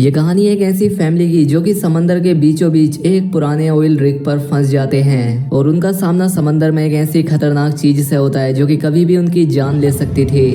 ये कहानी एक ऐसी फैमिली की जो कि समंदर के बीचों बीच एक पुराने ऑयल रिग पर फंस जाते हैं और उनका सामना समंदर में एक ऐसी खतरनाक चीज से होता है जो कि कभी भी उनकी जान ले सकती थी।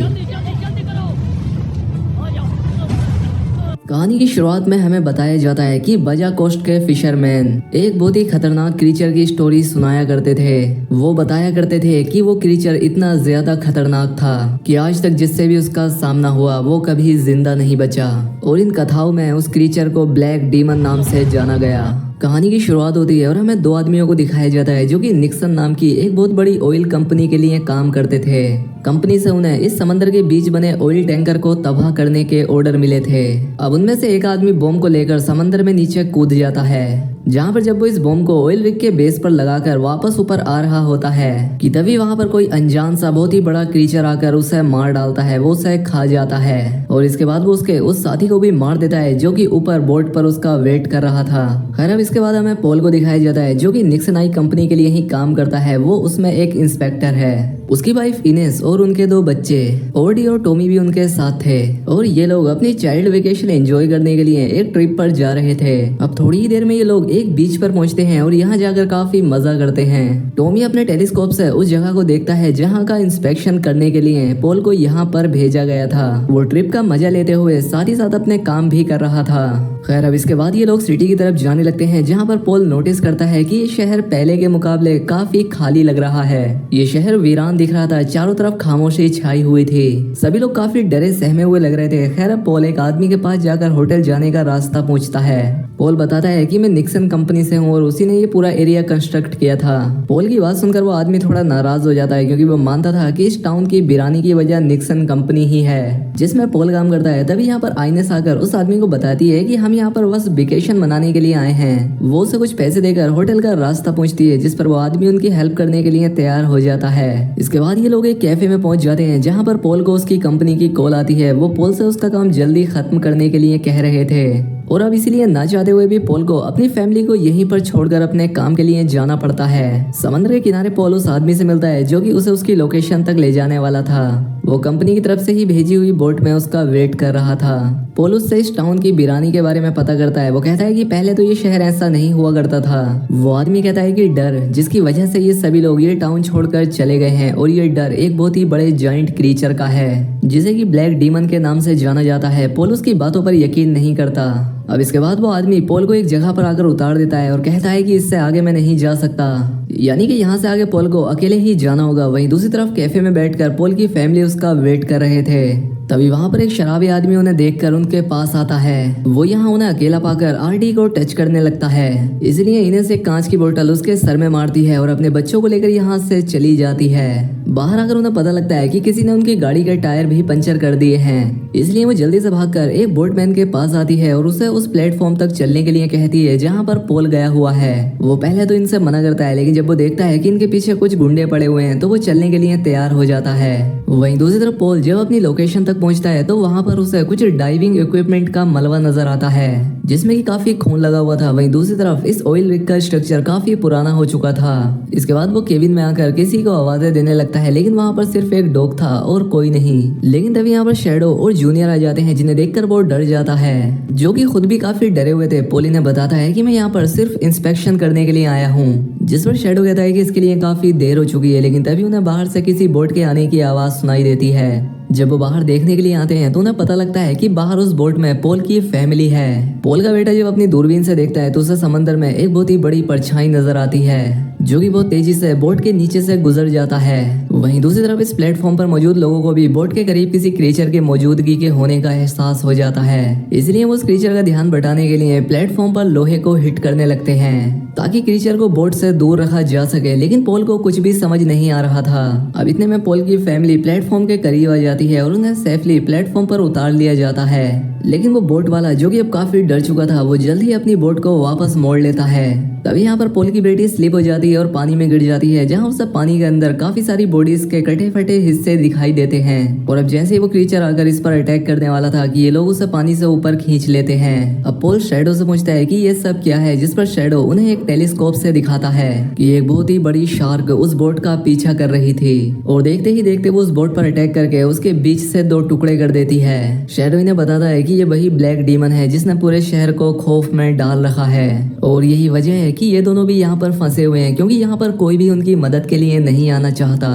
कहानी की शुरुआत में हमें बताया जाता है कि बजा कोस्ट के फिशरमैन एक बहुत ही खतरनाक क्रीचर की स्टोरी सुनाया करते थे। वो बताया करते थे कि वो क्रीचर इतना ज्यादा खतरनाक था कि आज तक जिससे भी उसका सामना हुआ वो कभी जिंदा नहीं बचा और इन कथाओं में उस क्रीचर को ब्लैक डीमन नाम से जाना गया। कहानी की शुरुआत होती है और हमें दो आदमियों को दिखाया जाता है जो कि निक्सन नाम की एक बहुत बड़ी ऑयल कंपनी के लिए काम करते थे। कंपनी से उन्हें इस समंदर के बीच बने ऑयल टैंकर को तबाह करने के ऑर्डर मिले थे। अब उनमें से एक आदमी बॉम्ब को लेकर समंदर में नीचे कूद जाता है, जहाँ पर जब वो इस बॉम्ब को ऑयल रिग के बेस पर लगाकर वापस ऊपर आ रहा होता है कि तभी वहाँ पर कोई अनजान सा बहुत ही बड़ा क्रीचर आकर उसे मार डालता है। वो उसे खा जाता है और इसके बाद वो उसके उस साथी को भी मार देता है जो कि ऊपर बोट पर उसका वेट कर रहा था। खैर अब इसके बाद हमें पॉल को दिखाया जाता है जो कि निक्सन आई कंपनी के लिए ही काम करता है। वो उसमें एक इंस्पेक्टर है। उसकी वाइफ इनेस और उनके दो बच्चे ओडी और टॉमी भी उनके साथ थे और ये लोग अपनी चाइल्ड वेकेशन एंजॉय करने के लिए एक ट्रिप पर जा रहे थे। अब थोड़ी ही देर में ये लोग एक बीच पर पहुंचते हैं और यहाँ जाकर काफी मजा करते हैं। टॉमी अपने टेलीस्कोप से उस जगह को देखता है जहाँ का इंस्पेक्शन करने के लिए पॉल को यहाँ पर भेजा गया था। वो ट्रिप का मजा लेते हुए साथ ही साथ अपने काम भी कर रहा था। खैर अब इसके बाद ये लोग सिटी की तरफ जाने लगते हैं जहाँ पर पॉल नोटिस करता है कि ये शहर पहले के मुकाबले काफी खाली लग रहा है। ये शहर वीरान दिख रहा था, चारों तरफ खामोशी छाई हुई थी। सभी लोग काफी डरे सहमे हुए लग रहे थे। खैर अब पॉल एक आदमी के पास जाकर होटल जाने का रास्ता पूछता है। पॉल बताता है कि मैं निक्सन कंपनी से हूँ और उसी ने ये पूरा एरिया कंस्ट्रक्ट किया था। पॉल की बात सुनकर वो आदमी थोड़ा नाराज हो जाता है क्योंकि वो मानता था कि इस टाउन की वीरानी की वजह निक्सन कंपनी ही है जिसमें पॉल काम करता है। तभी यहाँ पर आइनेस आकर उस आदमी को बताती है कि हम यहाँ पर बस वेकेशन मनाने के लिए आए हैं। वो उसे कुछ पैसे देकर होटल का रास्ता पूछती है जिस पर वो आदमी उनकी हेल्प करने के लिए तैयार हो जाता है। इसके बाद ये लोग एक कैफे में पहुंच जाते हैं जहाँ पर पॉल को उसकी कंपनी की कॉल आती है। वो पॉल से उसका काम जल्दी खत्म करने के लिए कह रहे थे और अब इसीलिए ना चाहते हुए भी पॉल को अपनी फैमिली को यहीं पर छोड़कर अपने काम के लिए जाना पड़ता है। समुद्र के किनारे पॉल उस आदमी से मिलता है जो कि उसे उसकी लोकेशन तक ले जाने वाला था। वो कंपनी की तरफ से ही भेजी हुई बोट में उसका वेट कर रहा था। पॉल उससे इस टाउन की वीरानी के बारे में पता करता है। वो कहता है कि पहले तो ये शहर ऐसा नहीं हुआ करता था। वो आदमी कहता है कि डर जिसकी वजह से ये सभी लोग ये टाउन छोड़कर चले गए हैं और ये डर एक बहुत ही बड़े जायंट क्रीचर का है जिसे कि ब्लैक डीमन के नाम से जाना जाता है। पॉल उसकी बातों पर यकीन नहीं करता। अब इसके बाद वो आदमी पॉल को एक जगह पर आकर उतार देता है और कहता है कि इससे आगे मैं नहीं जा सकता, यानी कि यहाँ से आगे पॉल को अकेले ही जाना होगा। वहीं दूसरी तरफ कैफे में बैठकर पॉल की फैमिली उसका वेट कर रहे थे। तभी वहाँ पर एक शराबी आदमी उन्हें देखकर उनके पास आता है। वो यहाँ उन्हें अकेला पाकर आरडी को टच करने लगता है, इसलिए इन्हें से कांच की बोतल उसके सर में मारती है और अपने बच्चों को लेकर यहाँ से चली जाती है। बाहर आकर उन्हें पता लगता है कि किसी ने उनकी गाड़ी के टायर भी पंचर कर दिए हैं, इसलिए वो जल्दी से भागकर एक बोटमैन के पास आती है और उसे उस प्लेटफॉर्म तक चलने के लिए कहती है जहाँ पर पॉल गया हुआ है। वो पहले तो इनसे मना करता है लेकिन जब वो देखता है कि इनके पीछे कुछ गुंडे पड़े हुए हैं तो वो चलने के लिए तैयार हो जाता है। वहीं दूसरी तरफ पॉल जब अपनी लोकेशन तक पहुंचता है तो वहां पर उसे कुछ डाइविंग इक्विपमेंट का मलबा नजर आता है जिसमें कि काफी खून लगा हुआ था। वहीं दूसरी तरफ इस ऑयल रिग का स्ट्रक्चर काफी पुराना हो चुका था। इसके बाद वो केबिन में आकर किसी को आवाजें देने लगता है लेकिन वहां पर सिर्फ एक डॉग था और कोई नहीं। लेकिन तभी यहाँ पर शैडो और जूनियर आ जाते हैं जिन्हें देखकर वो डर जाता है, जो कि खुद भी काफी डरे हुए थे। पॉल इन्हें बताता है कि मैं यहाँ पर सिर्फ इंस्पेक्शन करने के लिए आया हूँ, जिस पर शैडो कहता है कि इसके लिए काफी देर हो चुकी है। लेकिन तभी उन्हें बाहर से किसी बोट के आने की आवाज सुनाई देती है। जब वो बाहर देखने के लिए आते हैं तो उन्हें पता लगता है कि बाहर उस बोट में पॉल की फैमिली है। पॉल का बेटा जब अपनी दूरबीन से देखता है तो उसे समंदर में एक बहुत ही बड़ी परछाई नजर आती है जो कि बहुत तेजी से बोट के नीचे से गुजर जाता है। वहीं दूसरी तरफ इस प्लेटफॉर्म पर मौजूद लोगों को भी बोट के करीब किसी क्रीचर की मौजूदगी के होने का एहसास हो जाता है, इसलिए वो उस क्रीचर का ध्यान बटाने के लिए प्लेटफॉर्म पर लोहे को हिट करने लगते हैं ताकि क्रीचर को बोट से दूर रखा जा सके। लेकिन पॉल को कुछ भी समझ नहीं आ रहा था। अब इतने में पॉल की फैमिली प्लेटफॉर्म के करीब आ जाती है और उन्हें सेफली प्लेटफॉर्म पर उतार लिया जाता है। लेकिन वो बोट वाला जो कि अब काफी डर चुका था वो जल्द ही अपनी बोट को वापस मोड़ लेता है। तभी यहाँ पर पॉल की बेटी स्लिप हो जाती है और पानी में गिर जाती है, जहाँ उसे पानी के अंदर काफी सारी बॉडी बॉडीज के कटे फटे हिस्से दिखाई देते हैं। और अब जैसे ही वो क्रीचर आकर इस पर अटैक करने वाला था कि ये लोग उसे पानी से ऊपर खींच लेते हैं। अब पोल शैडो से पूछता है कि ये सब क्या है, जिस पर शैडो उन्हें एक टेलीस्कोप से दिखाता है कि एक बहुत ही बड़ी शार्क उस बोट का पीछा कर रही थी और देखते ही देखते वो उस बोट पर अटैक करके उसके बीच से 2 टुकड़े कर देती है। शैडो इन्हें बताता है कि ये वही ब्लैक डीमन है जिसने पूरे शहर को खौफ में डाल रखा है और यही वजह है कि ये दोनों भी यहाँ पर फंसे हुए हैं, क्योंकि यहाँ पर कोई भी उनकी मदद के लिए नहीं आना चाहता।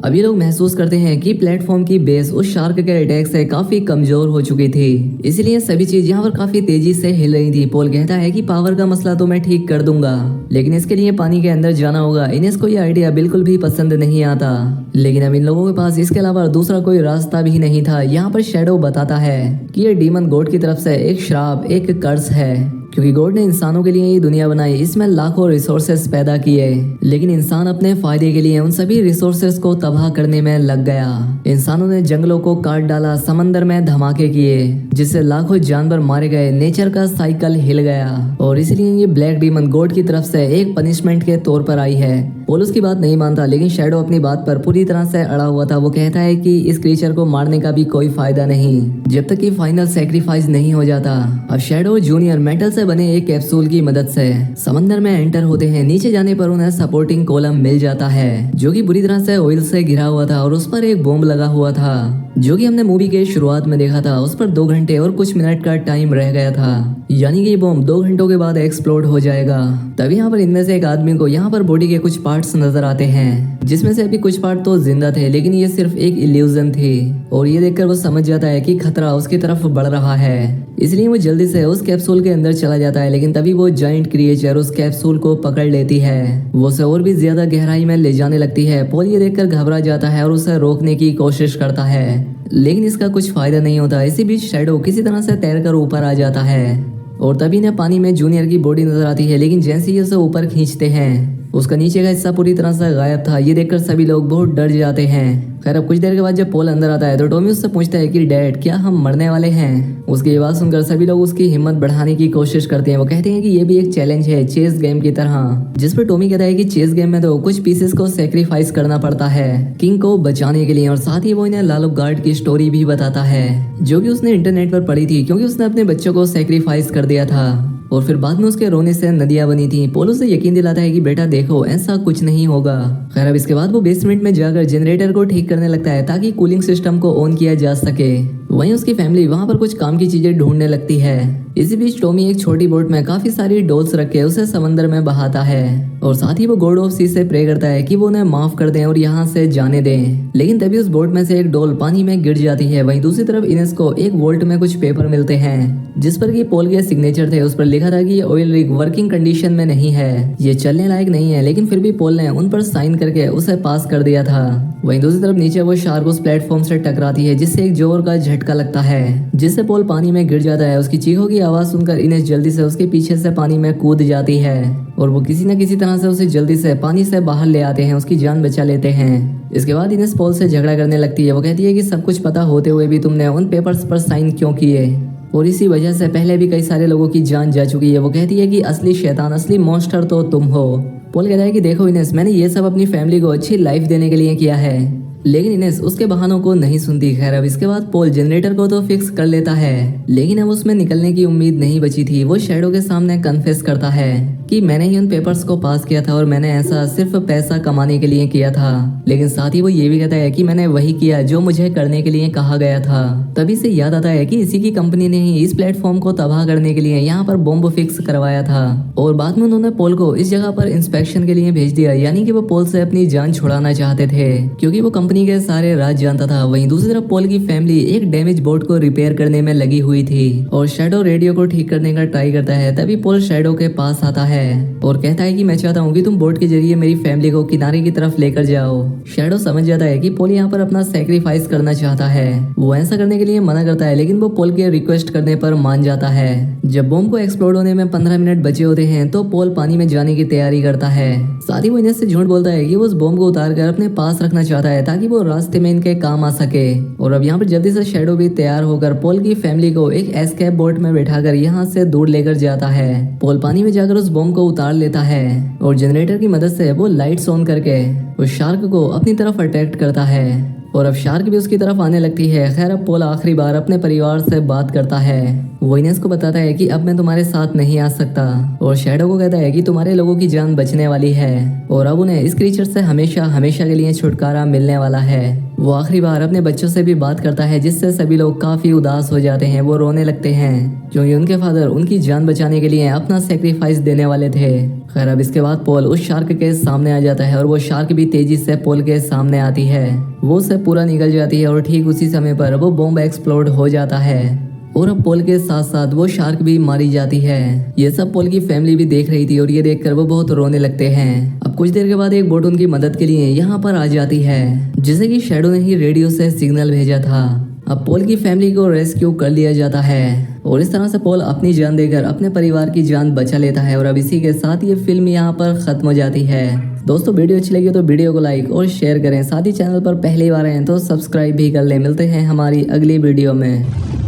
अब ये लोग महसूस करते हैं कि प्लेटफॉर्म की बेस उस शार्क के अटैक से काफी कमजोर हो चुकी थी, इसलिए सभी चीज यहाँ पर काफी तेजी से हिल रही थी। पोल कहता है कि पावर का मसला तो मैं ठीक कर दूंगा, लेकिन इसके लिए पानी के अंदर जाना होगा। इनेस को ये आइडिया बिल्कुल भी पसंद नहीं आता, लेकिन अब इन लोगों के पास इसके अलावा दूसरा कोई रास्ता भी नहीं था। यहाँ पर शैडो बताता है कि ये डीमन गॉड की तरफ से एक श्राप, एक कर्स है, क्योंकि गॉड ने इंसानों के लिए ये दुनिया बनाई, इसमें लाखों रिसोर्सेस पैदा किए, लेकिन इंसान अपने फायदे के लिए उन सभी रिसोर्सेस को तबाह करने में लग गया। इंसानों ने जंगलों को काट डाला, समंदर में धमाके किए जिससे लाखों जानवर मारे गए, नेचर का साइकिल हिल गया और इसलिए ये ब्लैक डीमन गॉड की तरफ से एक पनिशमेंट के तौर पर आई है। पोल उसकी बात नहीं मानता, लेकिन शैडो अपनी बात पर पूरी तरह से अड़ा हुआ था। वो कहता है कि इस क्रीचर को मारने का भी कोई फायदा नहीं जब तक कि फाइनल सैक्रिफाइस नहीं हो जाता। अब शैडो जूनियर मेटल से बने एक कैप्सूल की मदद से समंदर में एंटर होते हैं। नीचे जाने पर उन्हें सपोर्टिंग कॉलम मिल जाता है जो कि बुरी तरह से ऑयल से घिरा हुआ था और उस पर एक बॉम्ब लगा हुआ था जो कि हमने मूवी के शुरुआत में देखा था। उस पर 2 घंटे और कुछ मिनट का टाइम रह गया था, यानी कि ये बॉम्ब 2 घंटों के बाद एक्सप्लोड हो जाएगा। तभी यहाँ पर इनमें से एक आदमी को यहाँ पर बॉडी के कुछ पार्ट्स नजर आते हैं, जिसमें से अभी कुछ पार्ट तो जिंदा थे, लेकिन ये सिर्फ एक इल्यूजन थी। और ये देखकर वो समझ जाता है कि खतरा उसकी तरफ बढ़ रहा है, इसलिए वो जल्दी से उस कैप्सूल के अंदर चला जाता है। लेकिन तभी वो जायंट क्रिएचर उस कैप्सूल को पकड़ लेती है, वो उसे और भी ज्यादा गहराई में ले जाने लगती है। पोल ये देखकर घबरा जाता है और उसे रोकने की कोशिश करता है, लेकिन इसका कुछ फायदा नहीं होता। इसी बीच शैडो किसी तरह से तैरकर ऊपर आ जाता है और तभी ने पानी में जूनियर की बॉडी नजर आती है, लेकिन जैसे ही उसे ऊपर खींचते हैं उसका नीचे का हिस्सा पूरी तरह से गायब था। ये देखकर सभी लोग बहुत डर जाते हैं। खैर अब कुछ देर के बाद जब पोल अंदर आता है तो टॉमी उससे पूछता है कि डैड क्या हम मरने वाले हैं। उसकी ये बात सुनकर सभी लोग उसकी हिम्मत बढ़ाने की कोशिश करते हैं। वो कहते हैं कि ये भी एक चैलेंज है चेस गेम की तरह, जिस पर टॉमी कहता है कि चेस गेम में तो कुछ पीसेस को सेक्रीफाइस करना पड़ता है किंग को बचाने के लिए। और साथ ही वो इन्हें लालू गार्ड की स्टोरी भी बताता है जो कि उसने इंटरनेट पर पढ़ी थी, क्योंकि उसने अपने बच्चों को सेक्रीफाइस कर दिया था और फिर बाद में उसके रोने से नदियां बनी थी। पोल उसे यकीन दिलाता है कि बेटा देखो ऐसा कुछ नहीं होगा। खैर अब इसके बाद वो बेसमेंट में जाकर जनरेटर को ठीक करने लगता है ताकि कूलिंग सिस्टम को ऑन किया जा सके। वहीं उसकी फैमिली वहां पर कुछ काम की चीजें ढूंढने लगती है। इसी बीच टॉमी एक छोटी बोट में काफी सारी डॉल्स रख के उसे समंदर में बहाता है और साथ ही वो गॉड ऑफ सी से प्रे करता है कि वो उन्हें माफ कर दें और यहाँ से जाने दें। लेकिन तभी उस बोट में से एक डॉल पानी में गिर जाती है। वहीं दूसरी तरफ इनेस को एक वोल्ट में कुछ पेपर मिलते हैं जिस पर कि पोल के सिग्नेचर थे। उस पर लिखा था कि ये ऑयल रिग वर्किंग कंडीशन में नहीं है, ये चलने लायक नहीं है, लेकिन फिर भी पोल ने उन पर साइन करके उसे पास कर दिया था। वहीं दूसरी तरफ नीचे वो शार्क उस प्लेटफॉर्म से टकराती है जिससे एक जोर का झटका लगता है जिससे पोल पानी में गिर जाता है। उसकी चीखों की आवाज सुनकर इनेस जल्दी से उसके पीछे से पानी में कूद जाती है और वो किसी न किसी तरह से उसे जल्दी से पानी से बाहर ले आते हैं, उसकी जान बचा लेते हैं। इसके बाद इनेस पोल से झगड़ा करने लगती है। वो कहती है कि सब कुछ पता होते हुए भी तुमने उन पेपर्स पर साइन क्यों किए और इसी वजह से पहले भी कई सारे लोगों की जान जा चुकी है। वो कहती है कि असली शैतान, असली मॉन्स्टर तो तुम हो। पोल कहता है कि देखो इनेस, मैंने ये सब अपनी फैमिली को अच्छी लाइफ देने के लिए किया है, लेकिन इनेस उसके बहानों को नहीं सुनती। खैर अब इसके बाद पोल जनरेटर को तो फिक्स कर लेता है, लेकिन अब उसमें निकलने की उम्मीद नहीं बची थी। वो शैडो के सामने कन्फेस करता है कि मैंने ही उन पेपर्स को पास किया था और मैंने ऐसा सिर्फ पैसा कमाने के लिए किया था। लेकिन साथ ही वो ये भी कहता है कि मैंने वही किया जो मुझे करने के लिए कहा गया था। तभी से याद आता है कि इसी की कंपनी ने ही इस प्लेटफॉर्म को तबाह करने के लिए यहाँ पर बॉम्ब फिक्स करवाया था और बाद में उन्होंने पोल को इस जगह पर इंस्पेक्शन के लिए भेज दिया, यानी कि वो पोल से अपनी जान छुड़ाना चाहते थे क्योंकि वो कंपनी के सारे राज जानता था। वहीं दूसरी तरफ पोल की फैमिली एक डैमेज बोट को रिपेयर करने में लगी हुई थी और शैडो रेडियो को ठीक करने का ट्राई करता है। तभी पोल शैडो के पास आता है और कहता है कि मैं चाहता हूँ कि तुम बोट के जरिए मेरी फैमिली को किनारे की तरफ लेकर जाओ। शैडो समझ जाता है कि पोल यहाँ पर अपना सेक्रीफाइस करना चाहता है। वो ऐसा करने के लिए मना करता है, लेकिन वो पोल के रिक्वेस्ट करने पर मान जाता है। जब बॉम्ब को एक्सप्लोड होने में 15 मिनट बचे होते हैं तो पोल पानी में जाने की तैयारी करता है। साथ ही वो इनेस से झूठ बोलता है कि वो उस बॉम्ब को उतार कर अपने पास रखना चाहता है ताकि वो रास्ते में इनके काम आ सके। और अब यहाँ पर जल्दी से शैडो भी तैयार होकर पोल की फैमिली को एक एस्केप बोट में बैठाकर यहाँ से दूर लेकर जाता है। पोल पानी में जाकर उस बॉम्ब को उतार लेता है और जनरेटर की मदद से वो लाइट्स ऑन करके उस शार्क को अपनी तरफ अट्रैक्ट करता है और अब शार्क भी उसकी तरफ आने लगती है। खैर अब पॉल आखिरी बार अपने परिवार से बात करता है। वो इनेस को बताता है कि अब मैं तुम्हारे साथ नहीं आ सकता और शैडो को कहता है कि तुम्हारे लोगों की जान बचने वाली है और अब उन्हें इस क्रीचर से हमेशा हमेशा के लिए छुटकारा मिलने वाला है। वो आखिरी बार अपने बच्चों से भी बात करता है जिससे सभी लोग काफी उदास हो जाते हैं। वो रोने लगते हैं क्योंकि उनके फादर उनकी जान बचाने के लिए अपना सेक्रीफाइस देने वाले थे। खैर अब इसके बाद पॉल उस शार्क के सामने आ जाता है और वो शार्क भी तेजी से पॉल के सामने आती है। वो उससे पूरा निकल जाती है और ठीक उसी समय पर वो बॉम्ब एक्सप्लोड हो जाता है और अब पॉल के साथ साथ वो शार्क भी मारी जाती है। ये सब पॉल की फैमिली भी देख रही थी और ये देखकर वो बहुत रोने लगते हैं। अब कुछ देर के बाद एक बोट उनकी मदद के लिए यहाँ पर आ जाती है जिसे कि शैडो ने ही रेडियो से सिग्नल भेजा था। अब पॉल की फैमिली को रेस्क्यू कर लिया जाता है और इस तरह से पॉल अपनी जान देकर अपने परिवार की जान बचा लेता है। और अब इसी के साथ ये फिल्म यहाँ पर खत्म हो जाती है। दोस्तों वीडियो अच्छी लगी तो वीडियो को लाइक और शेयर करें। साथ ही चैनल पर पहली बार आए तो सब्सक्राइब भी कर लें। मिलते हैं हमारी अगली वीडियो में।